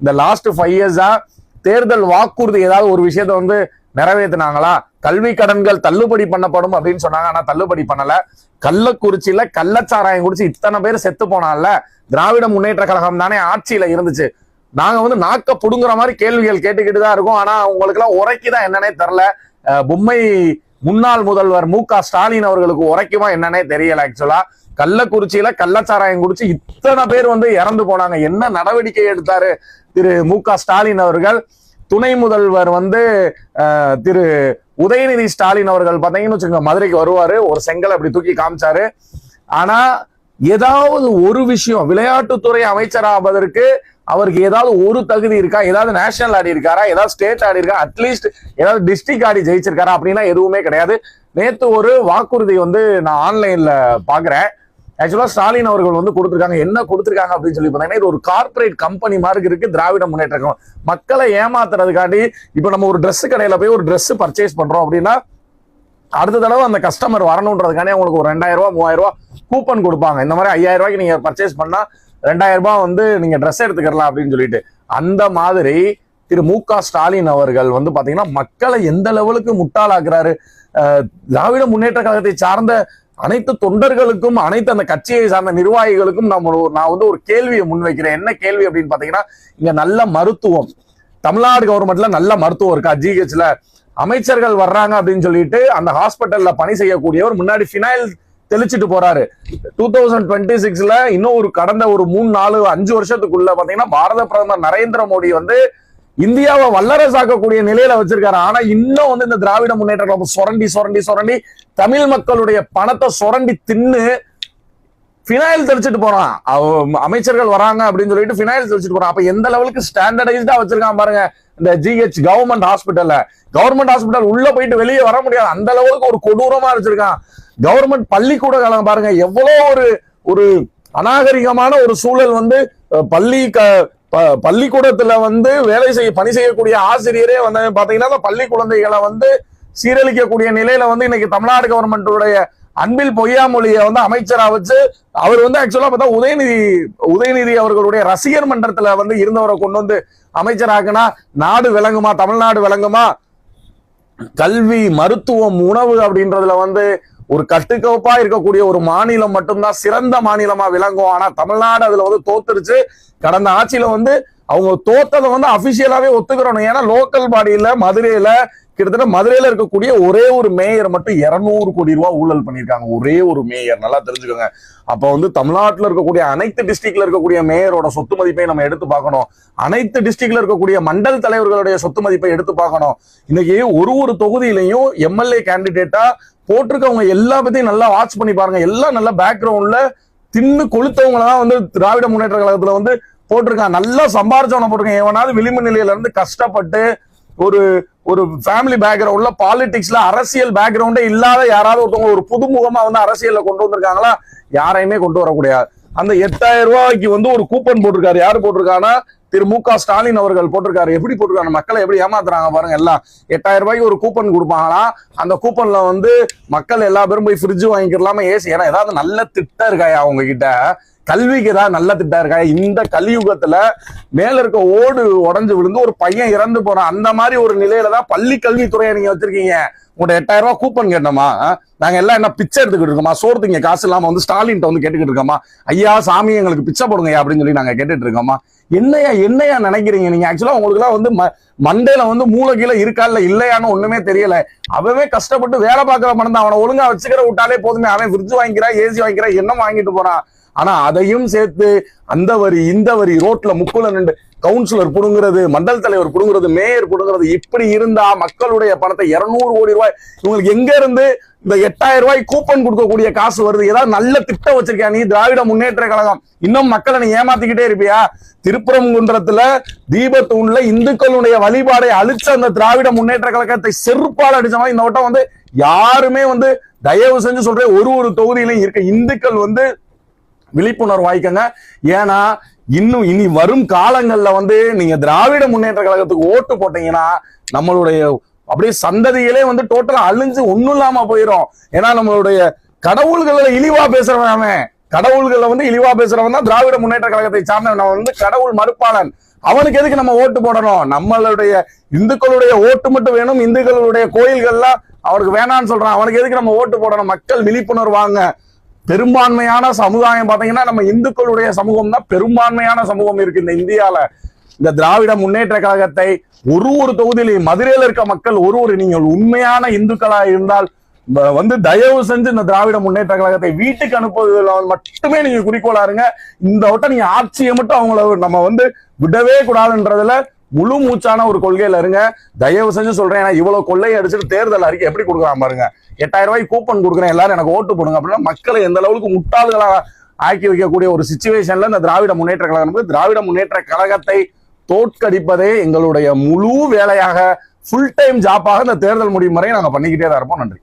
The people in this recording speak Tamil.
இந்த லாஸ்ட் 5 இயர்ஸா தேர்தல் வாக்குறுதி ஏதாவது ஒரு விஷயத்த வந்து நிறைவேற்றினாங்களா? கல்வி கடன்கள் தள்ளுபடி பண்ணப்படும் அப்படின்னு சொன்னாங்க, ஆனா தள்ளுபடி பண்ணல. கள்ளக்குறிச்சியில கள்ளச்சாராயம் குடிச்சு இத்தனை பேர் செத்து போனால திராவிட முன்னேற்ற கழகம் தானே ஆட்சியில இருந்துச்சு. நாங்க வந்து நாக்க புடுங்குற மாதிரி கேள்விகள் கேட்டுக்கிட்டு தான் இருக்கோம். ஆனா உங்களுக்கு எல்லாம் உரைக்குதான் என்னன்னே தெரியல. பொம்மை முன்னாள் முதல்வர் மு.க. ஸ்டாலின் அவர்களுக்கு உரைக்குமா என்னன்னே தெரியல. ஆக்சுவலா கள்ளக்குறிச்சியில கள்ளச்சாராயம் குடிச்சு இத்தனை பேர் வந்து இறந்து போனாங்க. என்ன நடவடிக்கை எடுத்தாரு திரு மு.க. ஸ்டாலின் அவர்கள்? துணை முதல்வர் வந்து திரு உதயநிதி ஸ்டாலின் அவர்கள் பாத்தீங்கன்னு வச்சுக்கோங்க, மதுரைக்கு வருவாரு, ஒரு செங்கல் அப்படி தூக்கி காமிச்சாரு. ஆனா ஏதாவது ஒரு விஷயம், விளையாட்டுத்துறை அமைச்சராவதற்கு அவருக்கு ஏதாவது ஒரு தகுதி இருக்கா? ஏதாவது நேஷனல் ஆடி இருக்காரா? ஏதாவது ஸ்டேட் ஆடி இருக்கா? அட்லீஸ்ட் ஏதாவது டிஸ்ட்ரிக்ட் ஆடி ஜெயிச்சிருக்காரா? அப்படின்னா எதுவுமே கிடையாது. நேத்து ஒரு வாக்குறுதி வந்து நான் ஆன்லைன்ல பாக்குறேன். ஆக்சுவலா ஸ்டாலின் அவர்கள் வந்து கொடுத்திருக்காங்க. என்ன கொடுத்திருக்காங்க அப்படின்னு சொல்லி பாத்தீங்கன்னா, இது ஒரு கார்பரேட் கம்பெனி மாதிரி இருக்கு திராவிட முன்னேற்ற கழகம். மக்களை ஏமாத்துறதுக்காண்டி இப்ப நம்ம ஒரு ட்ரெஸ் கடையில போய் ஒரு ட்ரெஸ் பர்ச்சேஸ் பண்றோம் அப்படின்னா அடுத்த தடவை அந்த கஸ்டமர் வரணுன்றதுக்காண்டி அவங்களுக்கு ஒரு 2000 ரூபாய் 3000 ரூபாய் கூப்பன் கொடுப்பாங்க. இந்த மாதிரி 5000 ரூபாய்க்கு நீங்க பர்ச்சேஸ் பண்ணா 2000 ரூபாய் வந்து நீங்க ட்ரெஸ் எடுத்துக்கலாம் அப்படின்னு சொல்லிட்டு. அந்த மாதிரி திரு மு.க. ஸ்டாலின் அவர்கள் வந்து பாத்தீங்கன்னா மக்களை எந்த லெவலுக்கு முட்டாளாக்குறாரு. திராவிட முன்னேற்ற கழகத்தை சார்ந்த அனைத்து தொண்டர்களுக்கும், அனைத்து அந்த கட்சியை சார்ந்த நிர்வாகிகளுக்கும் நான் வந்து ஒரு கேள்வியை முன்வைக்கிறேன். என்ன கேள்வி அப்படின்னு பாத்தீங்கன்னா, இங்க நல்ல மருத்துவம், தமிழ்நாடு கவர்மெண்ட்ல நல்ல மருத்துவம் இருக்கா? ஜிஹெச்ல அமைச்சர்கள் வர்றாங்க அப்படின்னு சொல்லிட்டு அந்த ஹாஸ்பிட்டல்ல பணி செய்யக்கூடியவர் முன்னாடி ஃபினைல் தெளிச்சிட்டு போறாரு. 2026ல இன்னும் ஒரு கடந்த ஒரு 3 4 5 வருஷத்துக்குள்ள பாத்தீங்கன்னா பாரத பிரதமர் நரேந்திர மோடி வந்து இந்தியாவை வல்லரசாக்கக்கூடிய நிலையில வச்சிருக்காரு. ஆனா இன்னும் வந்து இந்த திராவிட முன்னேற்ற கழகம் சுரண்டி சுரண்டி சுரண்டி தமிழ் மக்களுடைய பணத்தை சுரண்டி தின்னு ஃபினைல் தெளிச்சிட்டு போறான். அமைச்சர்கள் வராங்க அப்படின்னு சொல்லிட்டு ஃபினைல் தெளிச்சிட்டு போறான். அப்ப எந்த லெவலுக்கு ஸ்டாண்டர்டைஸ்டா வச்சிருக்கான் பாருங்க இந்த ஜிஹெச் கவர்மெண்ட் ஹாஸ்பிட்டல்ல. கவர்மெண்ட் ஹாஸ்பிட்டல் உள்ள போயிட்டு வெளியே வர முடியாது, அந்த லெவலுக்கு ஒரு கொடூரமா வச்சிருக்கான். கவர்மெண்ட் பள்ளிக்கூட காலம் பாருங்க, எவ்வளவு ஒரு அநாகரிகமான ஒரு சூழல் வந்து பள்ளிக்கூடத்துல வந்து பணி செய்யக்கூடிய ஆசிரியரே வந்து பாத்தீங்கன்னா பள்ளி குழந்தைகளை வந்து சீரழிக்கக்கூடிய நிலையில வந்து இன்னைக்கு தமிழ்நாடு கவர்மெண்ட்டுடைய அன்பில் பொய்யாமொழியை வந்து அமைச்சரா வச்சு அவர் வந்து ஆக்சுவலா பார்த்தா உதயநிதி அவர்களுடைய ரசிகர் மன்றத்துல வந்து இருந்தவரை கொண்டு வந்து அமைச்சராக்குனா நாடு விளங்குமா? தமிழ்நாடு விளங்குமா? கல்வி, மருத்துவம், உணவு அப்படின்றதுல வந்து ஒரு கட்டுக்கோப்பா இருக்கக்கூடிய ஒரு மாநிலம் மட்டும்தான் சிறந்த மாநிலமா விளங்கும். ஆனா தமிழ்நாடு அதுல வந்து தோத்துருச்சு. கடந்த ஆட்சியில வந்து அவங்க தோத்ததை வந்து அபிஷியலாவே ஒத்துக்கிறோம். ஏன்னா லோக்கல் பாடியில கிட்டத்தட்ட மதுரையில இருக்கக்கூடிய ஒரே ஒரு மேயர் மட்டும் 200 கோடி ரூபாய் ஊழல் பண்ணியிருக்காங்க. ஒரே ஒரு மேயர், நல்லா தெரிஞ்சுக்கோங்க. அப்ப வந்து தமிழ்நாட்டில் இருக்கக்கூடிய அனைத்து டிஸ்ட்ரிக்ட்ல இருக்கக்கூடிய மேயரோட சொத்து மதிப்பை நம்ம எடுத்து பார்க்கணும். அனைத்து டிஸ்ட்ரிக்ட்ல இருக்கக்கூடிய மண்டல் தலைவர்களுடைய சொத்து மதிப்பை எடுத்து பார்க்கணும். இன்னைக்கு ஒரு தொகுதியிலையும் எம்எல்ஏ கேண்டிடேட்டா போட்டிருக்கவங்க எல்லா பத்தியும் நல்லா வாட்ச் பண்ணி பாருங்க. எல்லாம் நல்ல பேக்ரவுண்ட்ல தின்னு கொளுத்தவங்களதான் வந்து திராவிட முன்னேற்ற கழகத்துல வந்து போட்டிருக்காங்க. நல்லா சம்பாரிச்சவன போட்டிருக்காங்க. எவனாவது விளிம்பு நிலையில இருந்து கஷ்டப்பட்டு ஒரு ஃபேமிலி பேக்ரவுண்ட்ல பாலிடிக்ஸ்ல அரசியல் பேக்ரவுண்டே இல்லாத யாராவது ஒருத்தவங்க ஒரு புதுமுகமா வந்து அரசியல்ல கொண்டு வந்திருக்காங்களா? யாரையுமே கொண்டு வரக்கூடாது. அந்த 8000 ரூபாய்க்கு வந்து ஒரு கூப்பன் போட்டிருக்காரு. யாரு போட்டிருக்காங்கன்னா திரு மு.க. ஸ்டாலின் அவர்கள் போட்டிருக்காரு. எப்படி போட்டிருக்காங்க? மக்களை எப்படி ஏமாத்துறாங்க பாருங்க. எல்லாம் 8000 ரூபாய்க்கு ஒரு கூப்பன் கொடுப்பாங்களாம். அந்த கூப்பன்ல வந்து மக்கள் எல்லா பேரும் போய் ஃப்ரிட்ஜ் வாங்கிக்கலாமா, ஏசி? ஏன்னா ஏதாவது நல்ல திட்டம் இருக்காயா அவங்க கிட்ட? கல்விக்கு ஏதாவது நல்ல திட்டம் இருக்கா? இந்த கலியுகத்துல மேல இருக்க ஓடு உடஞ்சு விழுந்து ஒரு பையன் இறந்து போறான். அந்த மாதிரி ஒரு நிலையில தான் பள்ளி கல்வித்துறையை நீங்க வச்சிருக்கீங்க. உங்கள்ட்ட 8000 ரூபாய் கூப்பன் கேட்டோமா? நாங்க எல்லாம் என்ன பிச்சை எடுத்துக்கிட்டு இருக்கோமா? சோறுங்க காசு இல்லாம வந்து ஸ்டாலின் வந்து கேட்டுக்கிட்டு இருக்கோமா? ஐயா சாமி எங்களுக்கு பிச்சை போடுங்க அப்படின்னு சொல்லி நாங்க கேட்டுட்டு இருக்கோமா? என்னையா நினைக்கிறீங்க நீங்க? ஆக்சுவலா உங்களுக்கு எல்லாம் வந்து மண்டையில வந்து மூளைகீழ இருக்கா இல்ல இல்லையான்னு ஒண்ணுமே தெரியல. அவவே கஷ்டப்பட்டு வேலை பார்க்கிற பணம் தான். அவனை ஒழுங்கா வச்சுக்கிற விட்டாலே போதுமே. அவன் ஃப்ரிட்ஜ் வாங்கிக்கிறான், ஏசி வாங்கிக்கிறான், என்ன வாங்கிட்டு போறான். ஆனா அதையும் சேர்த்து அந்த வரி இந்த வரி, ரோட்ல முக்குல நின்று கவுன்சிலர் புடுங்கிறது, மண்டல் தலைவர் புடுங்கிறது, மேயர் புடுங்கிறது, இப்படி இருந்தா மக்களுடைய பணத்தை 200 கோடி ரூபாய் இவங்களுக்கு எங்க இருந்து இந்த 8000 ரூபாய் கூப்பன் கொடுக்கக்கூடிய காசு வருது? ஏதாவது நல்ல திட்டம் வச்சிருக்கியா நீ? திராவிட முன்னேற்ற கழகம் இன்னும் மக்களை நீ ஏமாத்திக்கிட்டே இருப்பியா? திருப்பரங்குன்றத்துல தீபத்தூண்ல இந்துக்களுடைய வழிபாடை அழிச்ச அந்த திராவிட முன்னேற்ற கழகத்தை செருப்பால் அடிச்ச மாதிரி இந்த வட்டம் வந்து யாருமே வந்து தயவு செஞ்சு சொல்றேன், ஒரு தொகுதியிலையும் இருக்க இந்துக்கள் வந்து விழிப்புணர்வு வாய்க்கங்க. ஏன்னா இனி வரும் காலங்கள்ல வந்து நீங்க திராவிட முன்னேற்ற கழகத்துக்கு ஓட்டு போட்டீங்கன்னா நம்மளுடைய அப்படியே சந்ததிகளே வந்து டோட்டலா அழிஞ்சு ஒண்ணும் இல்லாம போயிடும். ஏன்னா நம்மளுடைய கடவுள்களை இழிவா பேசுறவன், கடவுள்களை வந்து இழிவா பேசுறவன் தான் திராவிட முன்னேற்ற கழகத்தை சார்ந்த வந்து கடவுள் மறுப்பாளன். அவனுக்கு எதுக்கு நம்ம ஓட்டு போடணும்? நம்மளுடைய இந்துக்களுடைய ஓட்டு மட்டும் வேணும், இந்துக்களுடைய கோயில்கள்லாம் அவனுக்கு வேணான்னு சொல்றான், அவனுக்கு எதுக்கு நம்ம ஓட்டு போடணும்? மக்கள் விழிப்புணர்வாங்க. பெரும்பான்மையான சமுதாயம் பாத்தீங்கன்னா நம்ம இந்துக்களுடைய சமூகம் தான் பெரும்பான்மையான சமூகம் இருக்கு இந்த இந்தியால. இந்த திராவிட முன்னேற்ற கழகத்தை ஒரு தொகுதியிலையும் மதுரையில இருக்க மக்கள் நீங்கள் உண்மையான இந்துக்களா இருந்தால் தயவு செஞ்சு இந்த திராவிட முன்னேற்ற கழகத்தை வீட்டுக்கு அனுப்புவதில் மட்டுமே நீங்க குறிக்கோளா இருங்க. இந்த வட்டம் நீங்க ஆட்சியை மட்டும் அவங்கள நம்ம விடவே கூடாதுன்றதுல முழு மூச்சான ஒரு கொள்கையில இருங்க. தயவு செஞ்சு சொல்றேன், ஏன்னா இவ்வளவு கொள்ளையை அடிச்சுட்டு தேர்தல் அறிக்கை எப்படி கொடுக்குறான் பாருங்க. 8000 ரூபாய் கூப்பன் கொடுக்குறேன், எல்லாரும் எனக்கு ஓட்டு போடுங்க அப்படின்னா மக்களை எந்த அளவுக்கு முட்டாள்களாக ஆக்கி வைக்கக்கூடிய ஒரு சிச்சுவேஷன்ல இந்த திராவிட முன்னேற்ற கழகம், திராவிட முன்னேற்ற கழகத்தை தோற்கடிப்பதே எங்களுடைய முழு வேலையாக, ஃபுல் டைம் ஜாப்பாக இந்த தேர்தல் முடியும் வரை நாங்க பண்ணிக்கிட்டே தான் இருப்போம். நன்றி.